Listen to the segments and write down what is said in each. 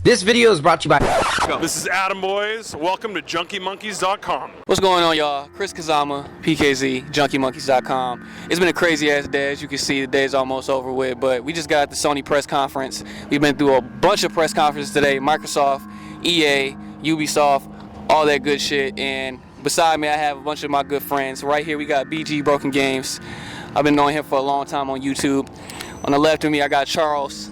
This video is brought to you by... This is Adam Boys. Welcome to JunkieMonkeys.com. What's going on, y'all? Chris Kazama, PKZ, JunkieMonkeys.com. It's been a crazy-ass day. As you can see, the day's almost over with, but we just got the Sony press conference. We've been through a bunch of press conferences today. Microsoft, EA, Ubisoft, all that good shit. And beside me, I have a bunch of my good friends. Right here, we got BG, Broken Games. I've been knowing him for a long time on YouTube. On the left of me, I got Charles.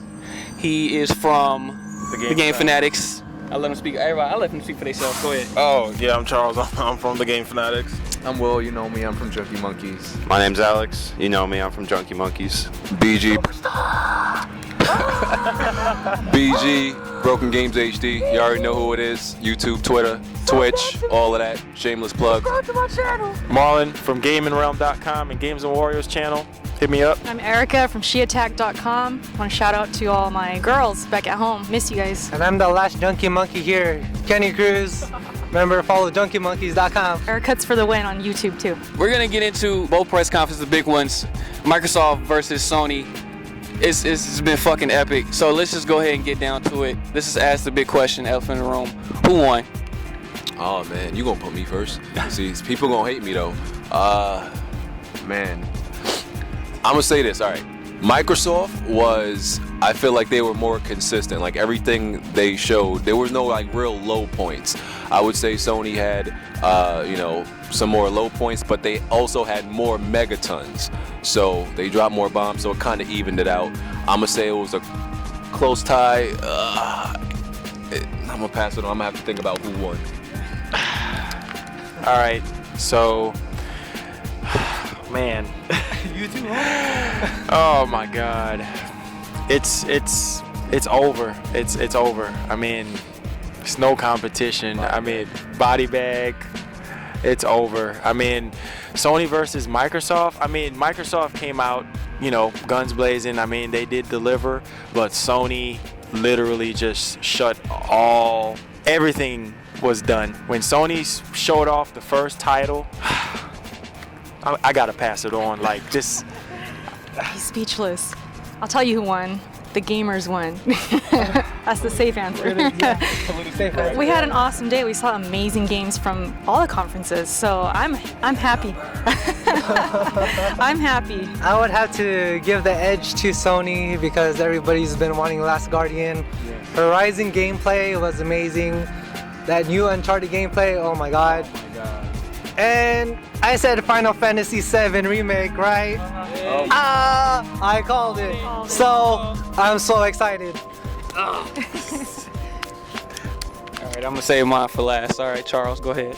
He is from the Game Fanatics. I let him speak. Everybody, I let them speak for themselves. Go ahead. Oh, yeah, I'm Charles. I'm from the Game Fanatics. I'm Will. You know me. I'm from Junkie Monkeys. My name's Alex. You know me. I'm from Junkie Monkeys. BG. BG. BrokenGamezHD. You already know who it is. YouTube, Twitter, Twitch, all of that. Shameless plug. Marlon from GamingRealm.com and Games and Warriors channel. Hit me up. I'm Erica from SheAttack.com. I want to shout out to all my girls back at home. Miss you guys. And I'm the last Junkie Monkey here, Kenny Cruz. Remember, follow JunkieMonkeys.com. Haircuts for the win on YouTube too. We're gonna get into both press conferences, the big ones, Microsoft versus Sony. It's been fucking epic. So let's just go ahead and get down to it. Let's just ask the big question, elephant in the room. Who won? Oh man, you gonna put me first? See, people gonna hate me though. Man, I'm gonna say this. All right, Microsoft was. I feel like they were more consistent. Like everything they showed, there was no like real low points. I would say Sony had, some more low points, but they also had more megatons. So they dropped more bombs, so it kind of evened it out. I'm gonna say it was a close tie. I'm gonna pass it on. I'm gonna have to think about who won. All right, so, man. You too, Oh my God, it's over. It's over. I mean, it's no competition. I mean, body bag. It's over. I mean, Sony versus Microsoft. I mean, Microsoft came out, guns blazing. I mean, they did deliver, but Sony literally just shut everything was done. When Sony showed off the first title, I gotta pass it on. Like, just. He's speechless. I'll tell you who won. The gamers won. That's the safe answer. We had an awesome day. We saw amazing games from all the conferences, so I'm happy. I'm happy. I would have to give the edge to Sony because everybody's been wanting Last Guardian. Horizon gameplay was amazing. That new Uncharted gameplay, oh my God. And I said Final Fantasy VII Remake, right? I called it. So, I'm so excited. All right, I'm gonna save mine for last. All right, Charles, go ahead.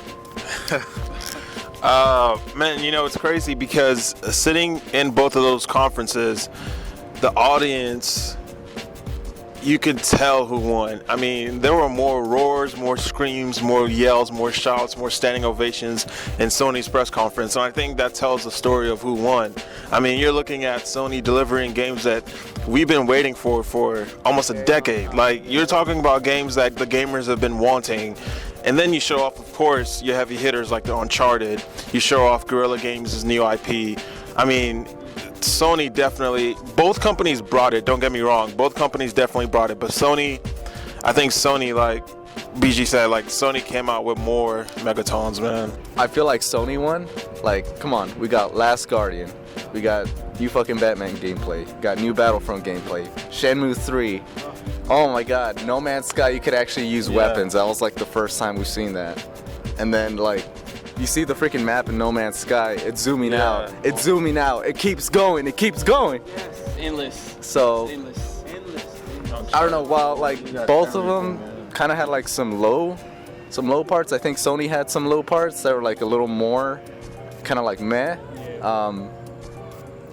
Man, it's crazy because sitting in both of those conferences, the audience, you could tell who won. I mean, there were more roars, more screams, more yells, more shouts, more standing ovations in Sony's press conference. And I think that tells the story of who won. I mean, you're looking at Sony delivering games that we've been waiting for almost a decade. Like, you're talking about games that the gamers have been wanting. And then you show off, of course, your heavy hitters like the Uncharted. You show off Guerrilla Games' new IP. I mean, Sony definitely, both companies brought it, don't get me wrong, both companies definitely brought it, but I think Sony, like BG said, like Sony came out with more megatons, man. I feel like Sony won. Like, come on, we got Last Guardian, we got new fucking Batman gameplay, got new Battlefront gameplay, Shenmue 3. Oh my God, No Man's Sky, you could actually use weapons. That was like the first time we've seen that. And then like, you see the freaking map in No Man's Sky, it's zooming out, it's zooming out, it keeps going, it keeps going. Yes, endless. So, Endless. I don't know, while like both of them kind of had like some low parts. I think Sony had some low parts that were like a little more kind of like meh.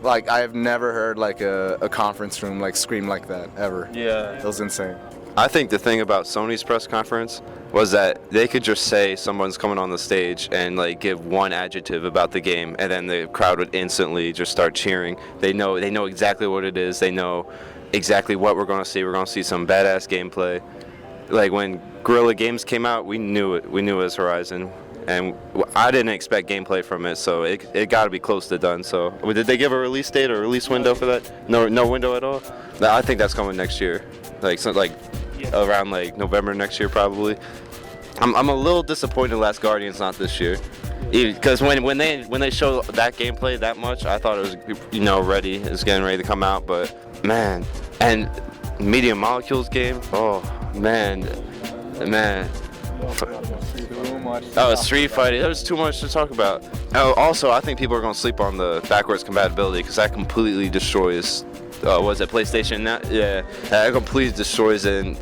Like I've never heard like a conference room like scream like that ever. Yeah. It was insane. I think the thing about Sony's press conference was that they could just say someone's coming on the stage and like give one adjective about the game, and then the crowd would instantly just start cheering. They know exactly what it is. They know exactly what we're going to see. We're going to see some badass gameplay. Like when Guerrilla Games came out, we knew it. We knew it was Horizon, and I didn't expect gameplay from it, so it got to be close to done. So did they give a release date or release window for that? No window at all. I think that's coming next year. around like November next year probably. I'm a little disappointed Last Guardian's not this year. Because when they show that gameplay that much, I thought it was ready. It's getting ready to come out, but man, and Medium Molecules game, oh man. Oh, Street Fighter. There's too much to talk about. Oh, also, I think people are gonna sleep on the backwards compatibility because that completely destroys. Was it PlayStation? Yeah, that completely destroys it.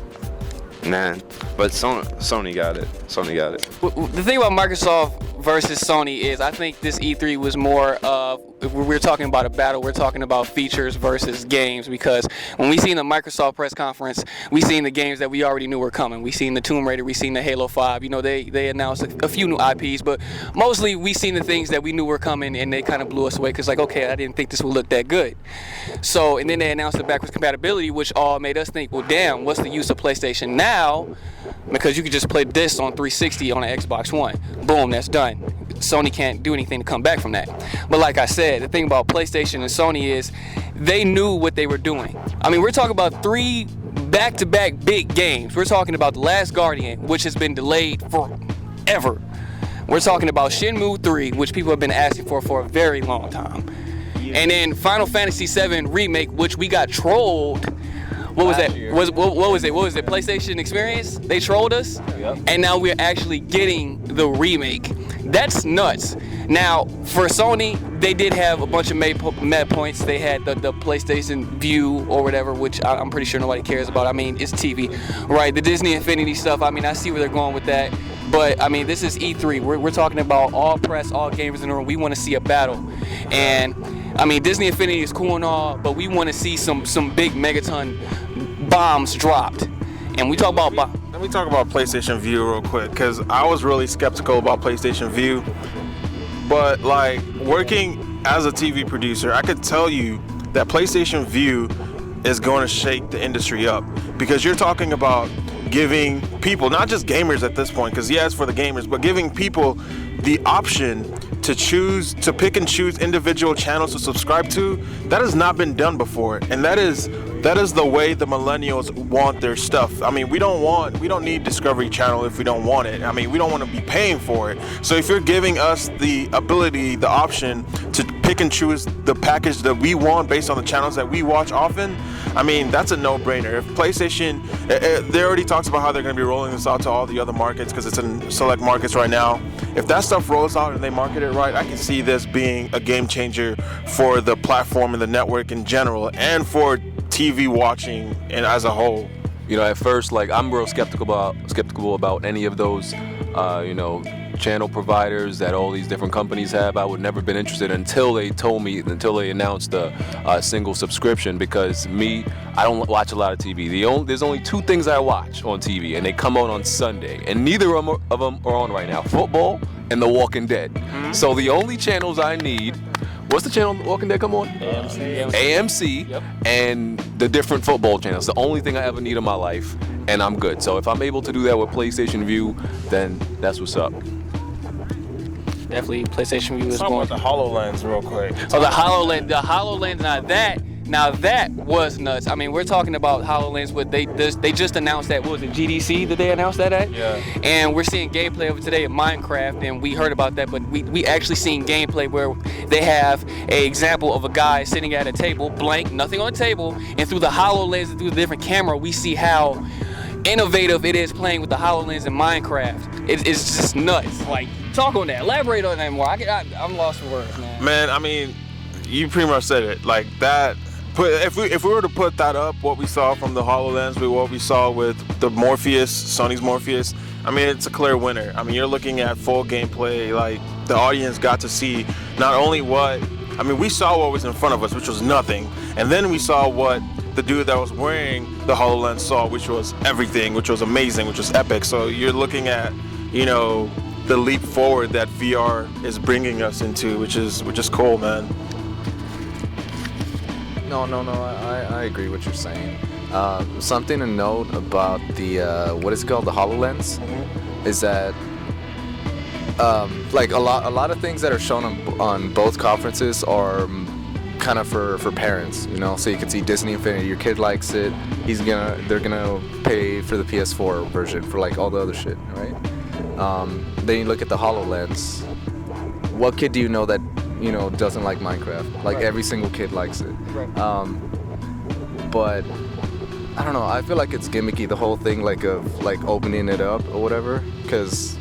Man, but Sony got it. The thing about Microsoft versus Sony is I think this E3 was more of, if we're talking about a battle, we're talking about features versus games, because when we seen the Microsoft press conference, we seen the games that we already knew were coming. We seen the Tomb Raider, we seen the Halo 5, they announced a few new IPs, but mostly we seen the things that we knew were coming and they kind of blew us away because okay, I didn't think this would look that good. So, and then they announced the backwards compatibility, which all made us think, well damn, what's the use of PlayStation now? Because you could just play this on 360 on an Xbox One. Boom, that's done. Sony can't do anything to come back from that. But like I said, the thing about PlayStation and Sony is they knew what they were doing. I mean, we're talking about 3 back-to-back big games. We're talking about The Last Guardian, which has been delayed forever. We're talking about Shenmue 3, which people have been asking for a very long time. And then Final Fantasy VII Remake, which we got trolled. What was that? What was it? PlayStation Experience? They trolled us, and now we're actually getting the remake. That's nuts. Now, for Sony, they did have a bunch of mad points. They had the PlayStation View or whatever, which I'm pretty sure nobody cares about. I mean, it's TV, right? The Disney Infinity stuff. I mean, I see where they're going with that. But I mean, this is E3. We're talking about all press, all gamers in the room. We want to see a battle, and I mean, Disney Infinity is cool and all, but we want to see some big megaton bombs dropped. And we talk about Let me talk about PlayStation View real quick, because I was really skeptical about PlayStation View. But like working as a TV producer, I could tell you that PlayStation View is going to shake the industry up, because you're talking about giving people, not just gamers at this point, because yeah, it's for the gamers, but giving people the option to pick and choose individual channels to subscribe to. That has not been done before, and that is the way the millennials want their stuff. I mean, we don't need Discovery Channel if we don't want it. I mean, we don't want to be paying for it. So if you're giving us the ability, the option to pick and choose the package that we want based on the channels that we watch often, I mean, that's a no-brainer. If PlayStation, they already talks about how they're going to be rolling this out to all the other markets because it's in select markets right now. If that stuff rolls out and they market it right, I can see this being a game changer for the platform and the network in general, and for TV watching and as a whole. At first, like, I'm real skeptical about any of those, channel providers that all these different companies have. I would never been interested until they announced a single subscription, because I don't watch a lot of TV. There's only 2 things I watch on TV, and they come on Sunday, and neither of them are on right now: football and The Walking Dead. Mm-hmm. So the only channels I need, what's the channel The Walking Dead come on? AMC, yep. And the different football channels. The only thing I ever need in my life, and I'm good. So if I'm able to do that with PlayStation View, then that's what's up. Definitely, PlayStation View is going. going. Talk about the HoloLens real quick. Oh, the HoloLens. Now that was nuts. I mean, we're talking about HoloLens. They just announced that. What was it, GDC that they announced that at? Yeah. And we're seeing gameplay of it today in Minecraft, and we heard about that, but we actually seen gameplay where they have an example of a guy sitting at a table, blank, nothing on the table, and through the HoloLens and through the different camera, we see how innovative it is playing with the HoloLens in Minecraft. It's just nuts. Like, talk on that. Elaborate on that more. I'm lost for words, man. Man, I mean, you pretty much said it. Like that. If we were to put that up, what we saw from the HoloLens with what we saw with the Sony's Morpheus, I mean, it's a clear winner. I mean, you're looking at full gameplay. Like, the audience got to see not only we saw what was in front of us, which was nothing, and then we saw what the dude that was wearing the HoloLens saw, which was everything, which was amazing, which was epic. So you're looking at, the leap forward that VR is bringing us into, which is cool, man. No, I agree with what you're saying. Something to note about the, what is it called, the HoloLens, is that like a lot of things that are shown on both conferences are kind of for parents, you know, so you can see Disney Infinity. Your kid likes it. They're gonna pay for the PS4 version for like all the other shit, right? Then you look at the HoloLens. What kid do you know that doesn't like Minecraft? Like every single kid likes it. But I don't know. I feel like it's gimmicky, the whole thing, like opening it up or whatever, because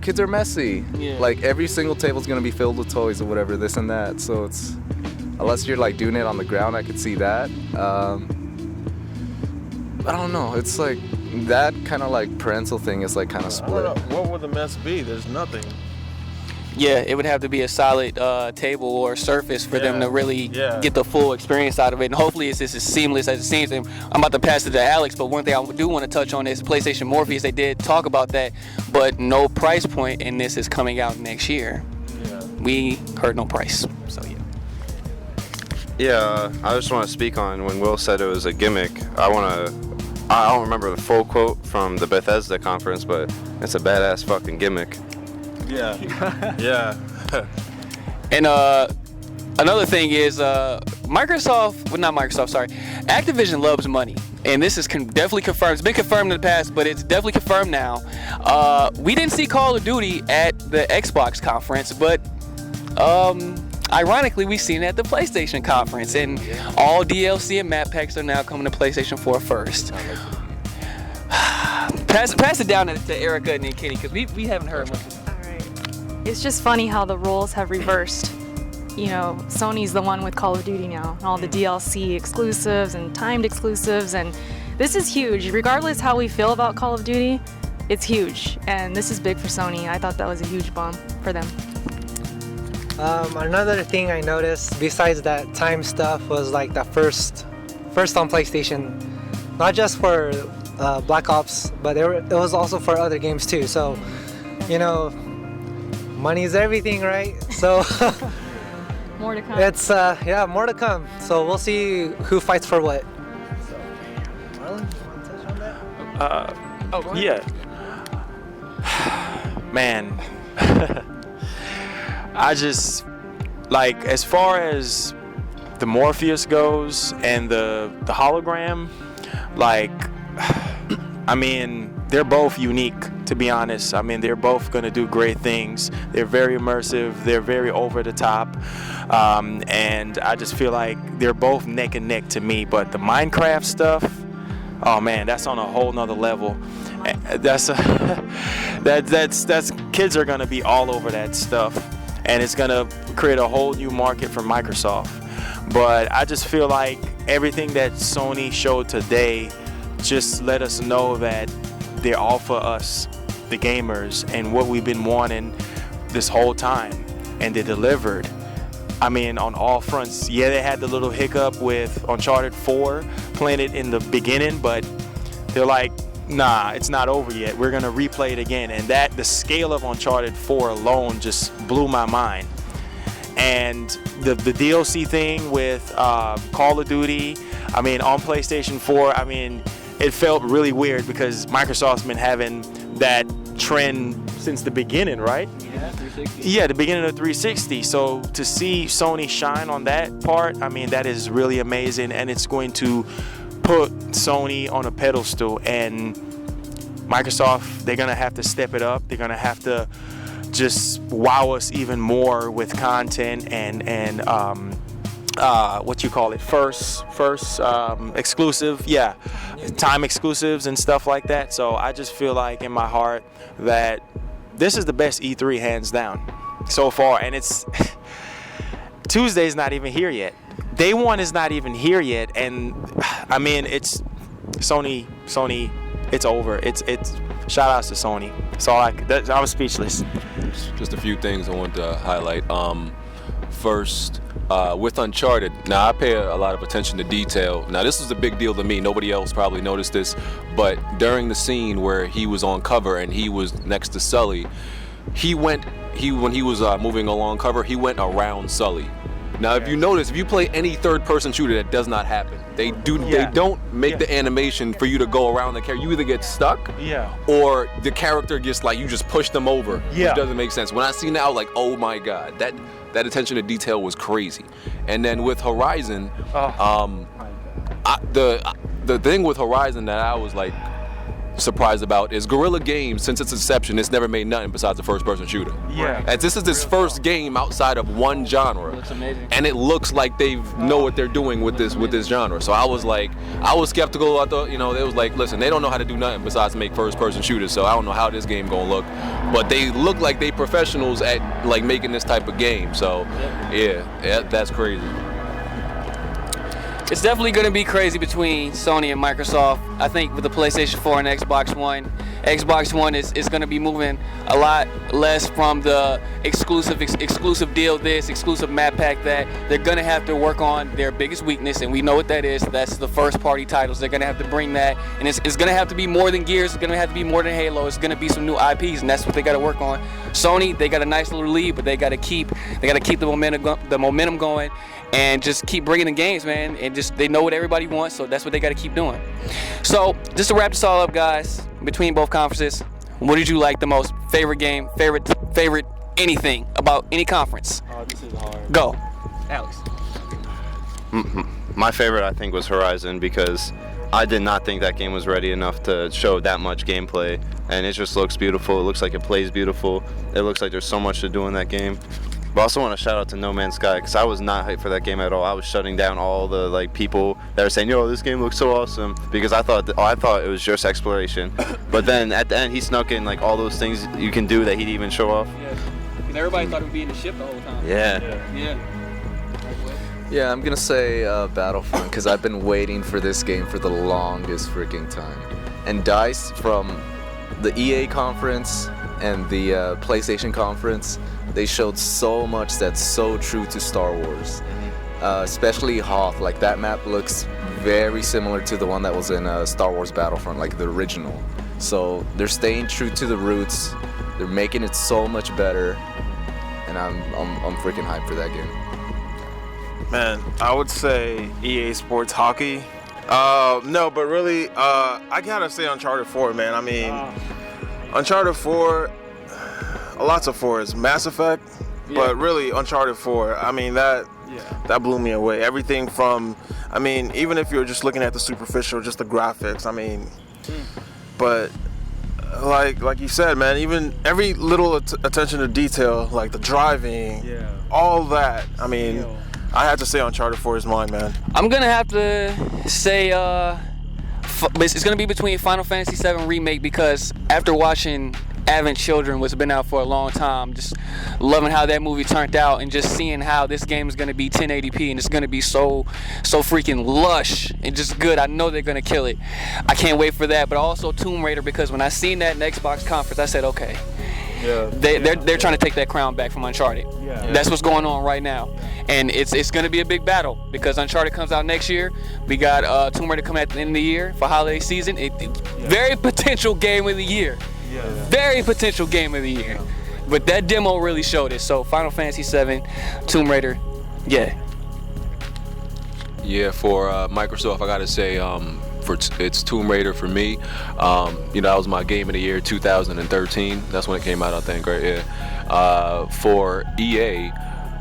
kids are messy. Yeah. Like every single table's gonna be filled with toys or whatever, this and that. So it's, unless you're like doing it on the ground, I could see that. I don't know. It's like that kind of like parental thing is like kind of split. I don't know. What would the mess be? There's nothing. Yeah, it would have to be a solid table or surface for them to really get the full experience out of it. And hopefully it's just as seamless as it seems. And I'm about to pass it to Alex, but one thing I do want to touch on is PlayStation Morpheus. They did talk about that, but no price point, and this is coming out next year. Yeah. We heard no price, so yeah. Yeah, I just want to speak on when Will said it was a gimmick. I don't remember the full quote from the Bethesda conference, but it's a badass fucking gimmick. Yeah. Yeah. And another thing is Activision loves money. And this is definitely confirmed. It's been confirmed in the past, but it's definitely confirmed now. We didn't see Call of Duty at the Xbox conference, but ironically, we've seen it at the PlayStation conference. And all DLC and map packs are now coming to PlayStation 4 first. Pass it down to Erica and then Kenny, because we haven't heard much. It's just funny how the roles have reversed. Sony's the one with Call of Duty now, and all the DLC exclusives and timed exclusives, and this is huge. Regardless how we feel about Call of Duty, it's huge, and this is big for Sony. I thought that was a huge bump for them. Another thing I noticed besides that time stuff was like the first on PlayStation, not just for Black Ops, but it was also for other games too. So, money is everything, right? So more to come. It's more to come. So we'll see who fights for what. So, Marlon, you want to touch on that? Yeah. Man, I just like, as far as the Morpheus goes and the hologram, like, I mean, they're both unique, to be honest. I mean, they're both going to do great things. They're very immersive. They're very over the top. And I just feel like they're both neck and neck to me. But the Minecraft stuff, oh man, that's on a whole nother level. That's kids are going to be all over that stuff. And it's going to create a whole new market for Microsoft. But I just feel like everything that Sony showed today just let us know that they're all for us, the gamers, and what we've been wanting this whole time, and they delivered. I mean, on all fronts. Yeah, they had the little hiccup with Uncharted 4, playing it in the beginning, but they're like, nah, it's not over yet. We're gonna replay it again. And the scale of Uncharted 4 alone just blew my mind. And the DLC thing with Call of Duty, I mean, on PlayStation 4, I mean, it felt really weird because Microsoft's been having that trend since the beginning, right? Yeah, 360. Yeah, the beginning of 360. So to see Sony shine on that part, I mean, that is really amazing, and it's going to put Sony on a pedestal. And Microsoft, they're gonna have to step it up. They're gonna have to just wow us even more with content and what you call it, first exclusive, time exclusives and stuff like that. So I just feel like in my heart that this is the best E3 hands down so far. And it's Tuesday's not even here yet. Day one is not even here yet. And I mean, it's Sony, it's over. It's shout outs to Sony. That's all I was speechless. Just a few things I wanted to highlight. First, with Uncharted, now I pay a lot of attention to detail. Now this was a big deal to me. Nobody else probably noticed this, but during the scene where he was on cover and he was next to Sully, when he was moving along cover, he went around Sully. Now, if you notice, if you play any third-person shooter, that does not happen. They don't make the animation for you to go around the character. You either get stuck, or the character gets like you just push them over, which doesn't make sense. When I seen that, I was like, oh my god, that attention to detail was crazy. And then with Horizon, the thing with Horizon that I was like surprised about is Guerrilla Games, since its inception, it's never made nothing besides a first-person shooter. And this is its first game outside of one genre. Looks amazing. And it looks like they know what they're doing with this genre. So I was skeptical. I thought, it was like, listen, they don't know how to do nothing besides make first-person shooters. So I don't know how this game gonna look. But they look like they professionals at like making this type of game. So yeah, that's crazy. It's definitely going to be crazy between Sony and Microsoft. I think with the PlayStation 4 and Xbox One is going to be moving a lot less from the exclusive deal this, exclusive map pack that. They're going to have to work on their biggest weakness, and we know what that is. That's the first party titles. They're going to have to bring that, and it's going to have to be more than Gears. It's going to have to be more than Halo. It's going to be some new IPs, and that's what they got to work on. Sony, they got a nice little lead, but they got to keep the momentum going, and just keep bringing the games, man. And just they know what everybody wants, so that's what they got to keep doing. So just to wrap this all up, guys, between both conferences, what did you like the most? Favorite game, favorite anything about any conference? Oh, this is hard. Go, Alex. My favorite, I think, was Horizon, because I did not think that game was ready enough to show that much gameplay, and it just looks beautiful. It looks like it plays beautiful. It looks like there's so much to do in that game. But I also want to shout out to No Man's Sky, because I was not hyped for that game at all. I was shutting down all the people that were saying, "Yo, this game looks so awesome," because I thought it was just exploration. But then at the end, he snuck in like all those things you can do that he didn't even show off. Yeah, because everybody thought it would be in the ship the whole time. Yeah. Yeah, I'm gonna say Battlefront, because I've been waiting for this game for the longest freaking time. And DICE, from the EA conference and the PlayStation conference, they showed so much that's so true to Star Wars. Especially Hoth, like that map looks very similar to the one that was in Star Wars Battlefront, like the original. So they're staying true to the roots. They're making it so much better, and I'm freaking hyped for that game. Man, I would say EA Sports Hockey. No, but really, I gotta say Uncharted 4, man. I mean, Uncharted 4, lots of 4s. Mass Effect, but really Uncharted 4. I mean, that blew me away. Everything from, I mean, even if you're just looking at the superficial, just the graphics, I mean, but like you said, man, even every little attention to detail, like the driving, all that, I mean, I had to say Uncharted 4 is mine, man. I'm gonna have to say it's gonna be between Final Fantasy VII Remake, because after watching Advent Children, which has been out for a long time, just loving how that movie turned out, and just seeing how this game is gonna be 1080p and it's gonna be so freaking lush and just good. I know they're gonna kill it. I can't wait for that. But also Tomb Raider, because when I seen that in the Xbox conference, I said, okay. They're trying to take that crown back from Uncharted. That's what's going on right now, and it's going to be a big battle, because Uncharted comes out next year. We got Tomb Raider coming at the end of the year for holiday season. Very potential game of the year. Very potential game of the year. But that demo really showed it. So Final Fantasy VII, Tomb Raider, Yeah, for Microsoft, I gotta say, it's Tomb Raider for me. That was my game of the year, 2013. That's when it came out, I think, right? Yeah. For EA,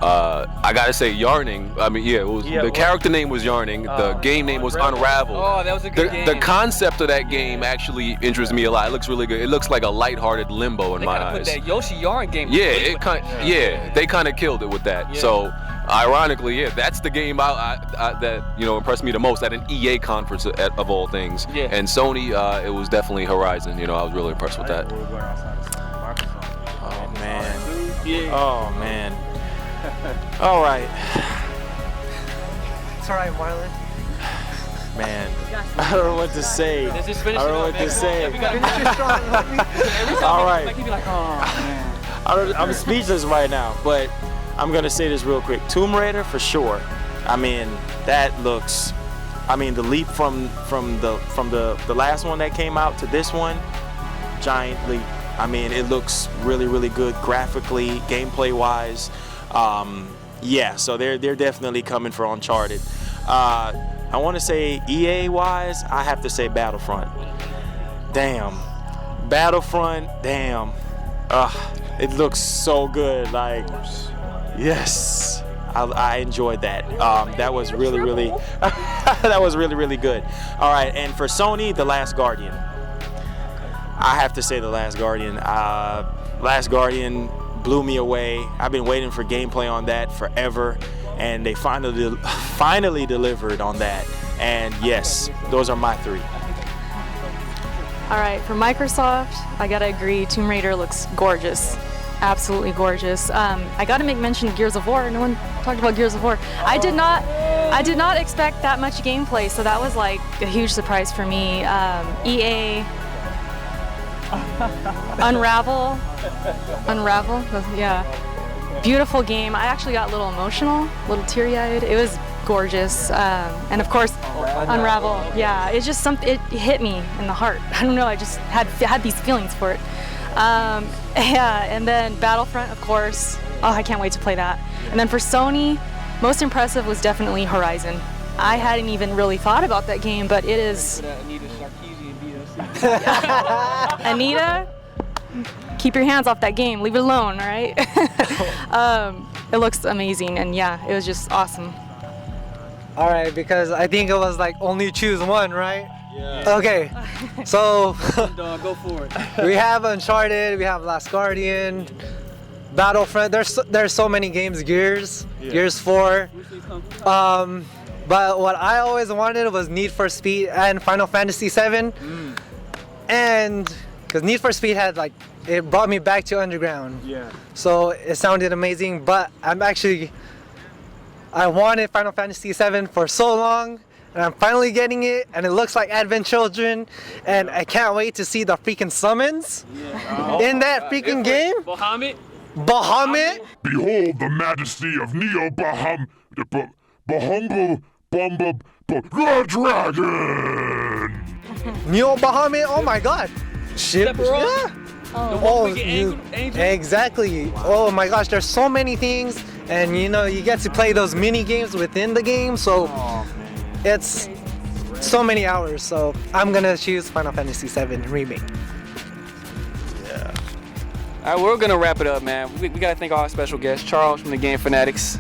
I gotta say Yarning. I mean, the character name was Yarning. The game name was Unravel. Oh, that was a good game. The concept of that game actually interests me a lot. It looks really good. It looks like a lighthearted Limbo in my eyes. Put that Yoshi Yarn game. Yeah, they kind of killed it with that. Yeah. So. Ironically, that's the game that impressed me the most at an EA conference of all things. Yeah. And Sony, it was definitely Horizon. I was really impressed with that. Oh man. Oh man. All right. It's alright, Marlon. Man, I don't know what to say. Let's just finish I don't know it what to say. All right. He'd be like, oh man. I'm speechless right now, but I'm gonna say this real quick. Tomb Raider for sure. I mean, that looks. I mean, the leap from the last one that came out to this one, giant leap. I mean, it looks really, really good graphically, gameplay wise. Yeah, so they're definitely coming for Uncharted. I want to say EA-wise, I have to say Battlefront. Damn. Battlefront, damn. It looks so good. Like, yes. I enjoyed that. That was really, really, that was really, really good. All right, and for Sony, The Last Guardian. I have to say The Last Guardian. Last Guardian blew me away. I've been waiting for gameplay on that forever, and they finally delivered on that. And yes, those are my 3. All right, for Microsoft, I gotta agree, Tomb Raider looks gorgeous. Absolutely gorgeous. I gotta make mention of Gears of War. No one talked about Gears of War. I did not expect that much gameplay, so that was like a huge surprise for me. EA, Unravel, yeah. Beautiful game. I actually got a little emotional, a little teary-eyed. It was gorgeous. And of course, Unravel, yeah, it's just something, it hit me in the heart. I don't know, I just had these feelings for it. Yeah, and then Battlefront, of course. Oh, I can't wait to play that. And then for Sony, most impressive was definitely Horizon. I hadn't even really thought about that game, but it is... Anita, keep your hands off that game. Leave it alone, all right? It looks amazing, and yeah, it was just awesome. All right, because I think it was like only choose one, right? Yeah. Okay, so Go for it. we have Uncharted, we have Last Guardian, Battlefront. There's so many games. Gears 4. But what I always wanted was Need for Speed and Final Fantasy 7. And because Need for Speed had like, it brought me back to Underground. Yeah. So it sounded amazing, but I wanted Final Fantasy 7 for so long, and I'm finally getting it, and it looks like Advent Children, and I can't wait to see the freaking summons in that freaking game. Bahamut. Behold the majesty of Neo Bahum, the dragon. Neo Bahamut, oh my god. Shit. Yeah. Exactly. Oh my gosh, there's so many things, and you know, you get to play those mini games within the game, so it's so many hours. So I'm gonna choose Final Fantasy 7 Remake. Yeah. All right, we're gonna wrap it up, man. We gotta thank all our special guests: Charles from the Game Fanatics,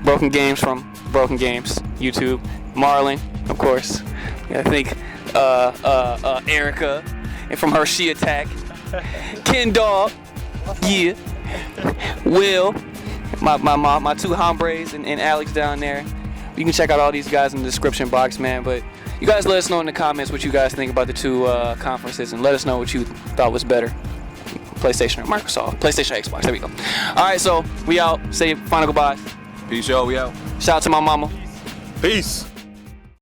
Broken Games from Broken Games YouTube, Marlon, of course. We gotta thank Erica, and from her She Attack, Ken Dog, yeah, Will, my 2 hombres, and Alex down there. You can check out all these guys in the description box, man. But you guys let us know in the comments what you guys think about the 2 conferences, and let us know what you thought was better, PlayStation or Microsoft, PlayStation or Xbox. There we go. All right, so we out. Say your final goodbyes. Peace, y'all. We out. Shout out to my mama. Peace.